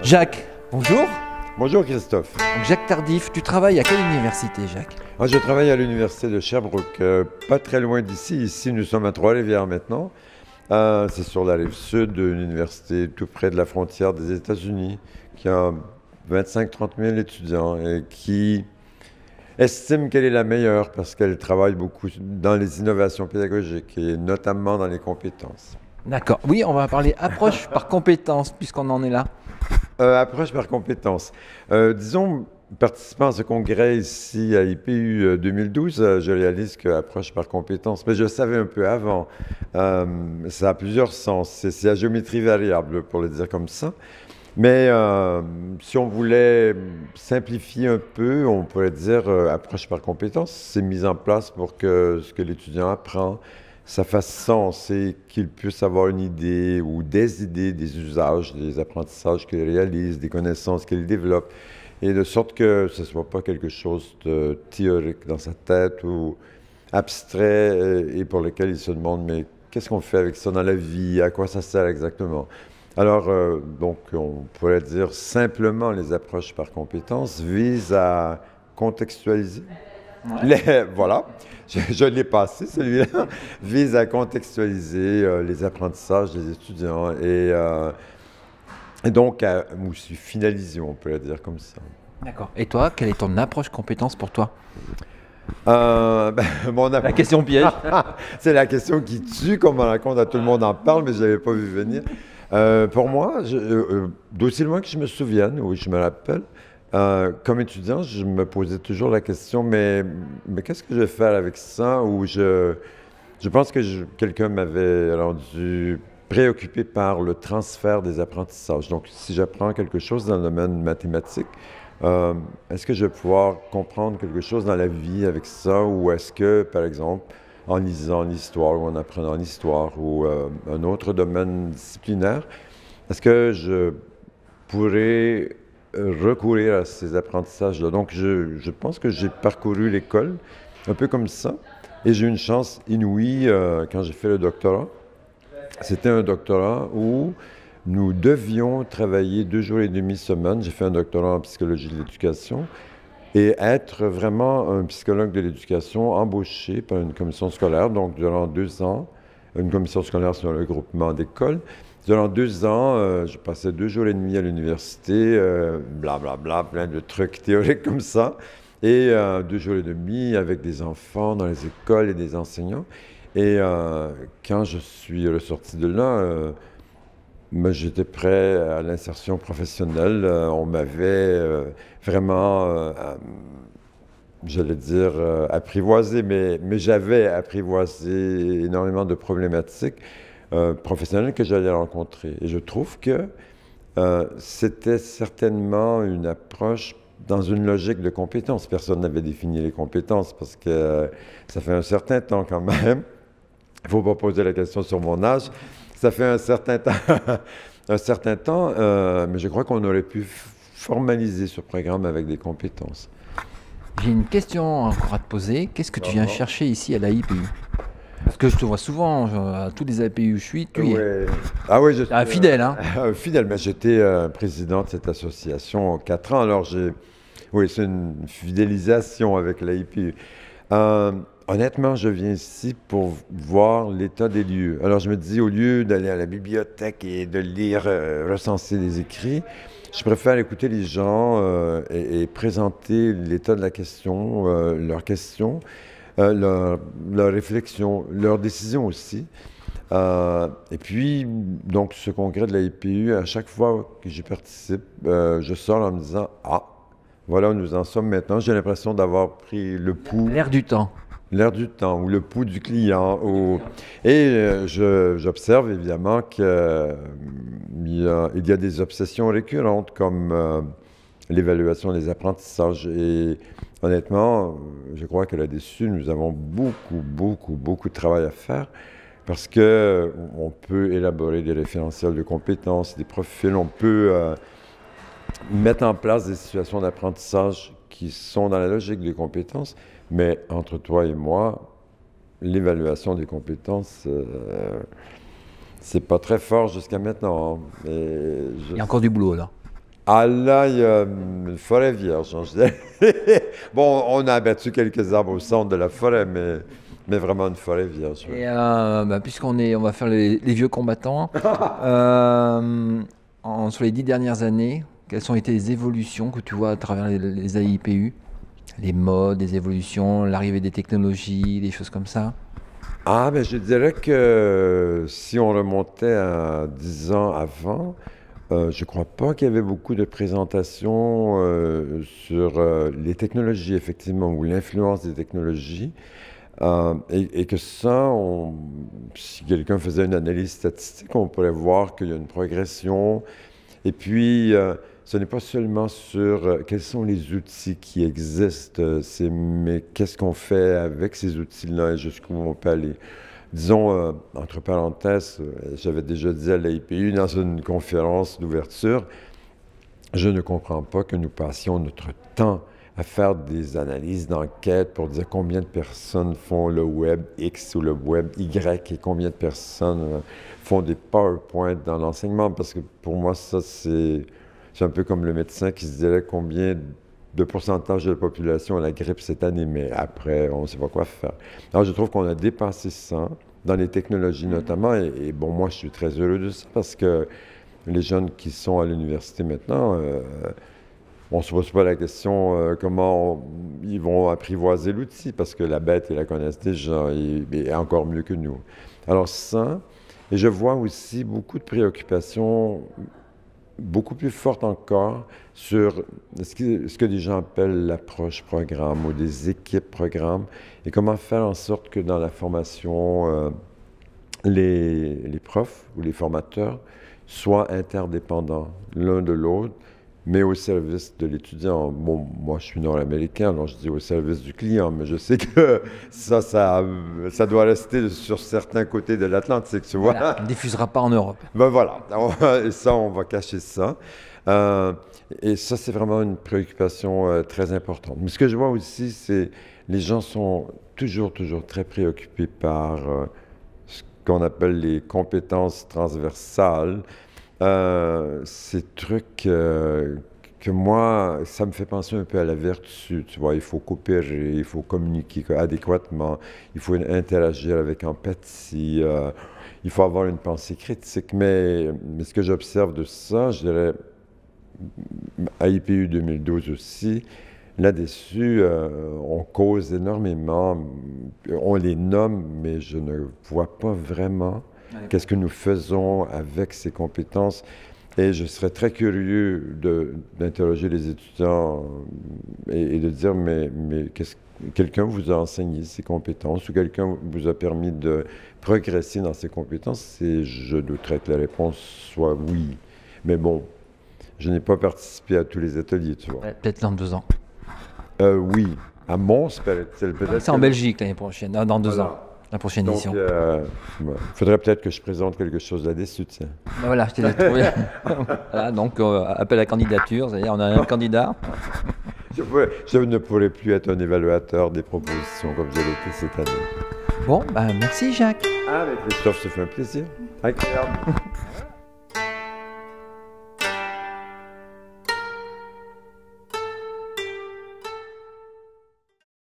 Jacques, bonjour. Bonjour Christophe. Donc Jacques Tardif, tu travailles à quelle université, Jacques? Je travaille à l'université de Sherbrooke, pas très loin d'ici. Ici, nous sommes à Trois-Rivières maintenant. C'est sur la rive sud d'une université tout près de la frontière des États-Unis, qui a 25-30 000 étudiants et qui estime qu'elle est la meilleure parce qu'elle travaille beaucoup dans les innovations pédagogiques et notamment dans les compétences. D'accord. Oui, on va parler approche par compétence, puisqu'on en est là. Approche par compétences. Disons, participant à ce congrès ici à IPU 2012, je réalise que approche par compétences, mais je savais un peu avant. Ça a plusieurs sens. C'est à géométrie variable, pour le dire comme ça. Mais si on voulait simplifier un peu, on pourrait dire approche par compétences. C'est mis en place pour que ce que l'étudiant apprend, ça fasse sens et qu'il puisse avoir une idée ou des idées, des usages, des apprentissages qu'il réalise, des connaissances qu'il développe, et de sorte que ce ne soit pas quelque chose de théorique dans sa tête ou abstrait et pour lequel il se demande, mais qu'est-ce qu'on fait avec ça dans la vie, à quoi ça sert exactement? Alors, donc, on pourrait dire simplement les approches par compétences visent à contextualiser. Voilà, je l'ai passé celui-là, vise à contextualiser les apprentissages des étudiants et donc à aussi finaliser, on peut le dire comme ça. D'accord. Et toi, quelle est ton approche compétence pour toi? La question piège. C'est la question qui tue, comme on raconte à tout le monde en parle, mais je n'avais pas vu venir. Pour moi, d'aussi loin que je me souvienne, oui, je me rappelle, comme étudiant, je me posais toujours la question, mais qu'est-ce que je vais faire avec ça? Ou je pense que quelqu'un m'avait rendu préoccupé par le transfert des apprentissages. Donc, si j'apprends quelque chose dans le domaine mathématique, est-ce que je vais pouvoir comprendre quelque chose dans la vie avec ça? Ou est-ce que, par exemple, en lisant l'histoire ou en apprenant l'histoire ou un autre domaine disciplinaire, est-ce que je pourrais recourir à ces apprentissages-là? Donc, je pense que j'ai parcouru l'école un peu comme ça et j'ai eu une chance inouïe quand j'ai fait le doctorat. C'était un doctorat où nous devions travailler 2 jours et demi semaine. J'ai fait un doctorat en psychologie de l'éducation et être vraiment un psychologue de l'éducation embauché par une commission scolaire. Donc, durant 2 ans, une commission scolaire, c'est un groupement d'écoles. Durant 2 ans, je passais 2 jours et demi à l'université, blablabla, plein de trucs théoriques comme ça. Et 2 jours et demi avec des enfants dans les écoles et des enseignants. Et quand je suis ressorti de là, j'étais prêt à l'insertion professionnelle. On m'avait vraiment, j'allais dire, apprivoisé, mais j'avais apprivoisé énormément de problématiques professionnelles que j'allais rencontrer. Et je trouve que c'était certainement une approche dans une logique de compétences. Personne n'avait défini les compétences parce que ça fait un certain temps quand même. Il ne faut pas poser la question sur mon âge. Ça fait un certain temps, mais je crois qu'on aurait pu formaliser ce programme avec des compétences. J'ai une question encore à te poser. Qu'est-ce que tu viens chercher ici à la IPU? Parce que je te vois souvent à tous les APU où je suis, tu y es. Ah oui, je suis fidèle, hein? Fidèle, mais j'étais président de cette association en 4 ans. Alors, oui, c'est une fidélisation avec la IPU. Honnêtement, je viens ici pour voir l'état des lieux. Alors, je me dis, au lieu d'aller à la bibliothèque et de lire, recenser les écrits, je préfère écouter les gens et présenter l'état de la question, leurs questions, leurs réflexions, leurs décisions aussi. Et puis, donc, ce congrès de la IPU, à chaque fois que j'y participe, je sors en me disant, ah, voilà où nous en sommes maintenant. J'ai l'impression d'avoir pris le pouls. L'air du temps. L'air du temps ou le pouls du client. Et j'observe évidemment qu'il y a des obsessions récurrentes comme l'évaluation des apprentissages. Et honnêtement, je crois que là-dessus, nous avons beaucoup de travail à faire parce qu'on peut élaborer des référentiels de compétences, des profils, on peut mettre en place des situations d'apprentissage qui sont dans la logique des compétences. Mais entre toi et moi, l'évaluation des compétences, c'est pas très fort jusqu'à maintenant. Il y a encore du boulot là. Ah là, il y a une forêt vierge, hein, je dirais. Bon, on a abattu quelques arbres au centre de la forêt, mais vraiment une forêt vierge. Et on va faire les vieux combattants. Sur les 10 dernières années, quelles ont été les évolutions que tu vois à travers les AIPU? Les modes, les évolutions, l'arrivée des technologies, des choses comme ça? Ah, ben je dirais que si on remontait à 10 ans avant, je ne crois pas qu'il y avait beaucoup de présentations sur les technologies, effectivement, ou l'influence des technologies. Et que ça, si quelqu'un faisait une analyse statistique, on pourrait voir qu'il y a une progression. Et puis, ce n'est pas seulement sur quels sont les outils qui existent, mais qu'est-ce qu'on fait avec ces outils-là et jusqu'où on peut aller. Disons, entre parenthèses, j'avais déjà dit à l'AIPU dans une conférence d'ouverture, je ne comprends pas que nous passions notre temps à faire des analyses d'enquête pour dire combien de personnes font le web X ou le web Y et combien de personnes font des PowerPoint dans l'enseignement. Parce que pour moi, ça, c'est un peu comme le médecin qui se dirait combien de pourcentage de la population a la grippe cette année, mais après, on ne sait pas quoi faire. Alors, je trouve qu'on a dépassé ça, dans les technologies notamment, et bon, moi, je suis très heureux de ça parce que les jeunes qui sont à l'université maintenant, on ne se pose pas la question comment ils vont apprivoiser l'outil, parce que la bête, ils la connaissent déjà, et encore mieux que nous. Alors ça, et je vois aussi beaucoup de préoccupations, beaucoup plus fortes encore, sur ce que les gens appellent l'approche programme ou des équipes programmes, et comment faire en sorte que dans la formation, les profs ou les formateurs soient interdépendants l'un de l'autre, mais au service de l'étudiant. Bon, moi, je suis nord-américain, alors je dis au service du client, mais je sais que ça doit rester sur certains côtés de l'Atlantique, tu vois. Voilà, on ne diffusera pas en Europe. Ben voilà, et ça, on va cacher ça. Et ça, c'est vraiment une préoccupation très importante. Mais ce que je vois aussi, c'est les gens sont toujours très préoccupés par ce qu'on appelle les compétences transversales. Ces trucs que moi, ça me fait penser un peu à la vertu, tu vois, il faut coopérer, il faut communiquer adéquatement, il faut interagir avec empathie, il faut avoir une pensée critique, mais ce que j'observe de ça, je dirais, à IPU 2012 aussi, là-dessus, on cause énormément, on les nomme, mais je ne vois pas vraiment qu'est-ce que nous faisons avec ces compétences. Et je serais très curieux d'interroger les étudiants et de dire, mais quelqu'un vous a enseigné ces compétences ou quelqu'un vous a permis de progresser dans ces compétences? Et je douterais que la réponse soit oui. Mais bon, je n'ai pas participé à tous les ateliers, tu vois. Ouais, peut-être dans 2 ans. Oui, à Mons, peut-être. C'est en Belgique l'année prochaine, dans 2 ans. La prochaine édition. Il faudrait peut-être que je présente quelque chose là-dessus, tiens. Ben voilà, je t'ai trouvé. Voilà, donc, appel à candidature, c'est-à-dire on a un candidat. Je ne pourrais plus être un évaluateur des propositions comme je l'ai été cette année. Bon, ben merci Jacques. Avec Christophe, ça fait un plaisir. Agréable.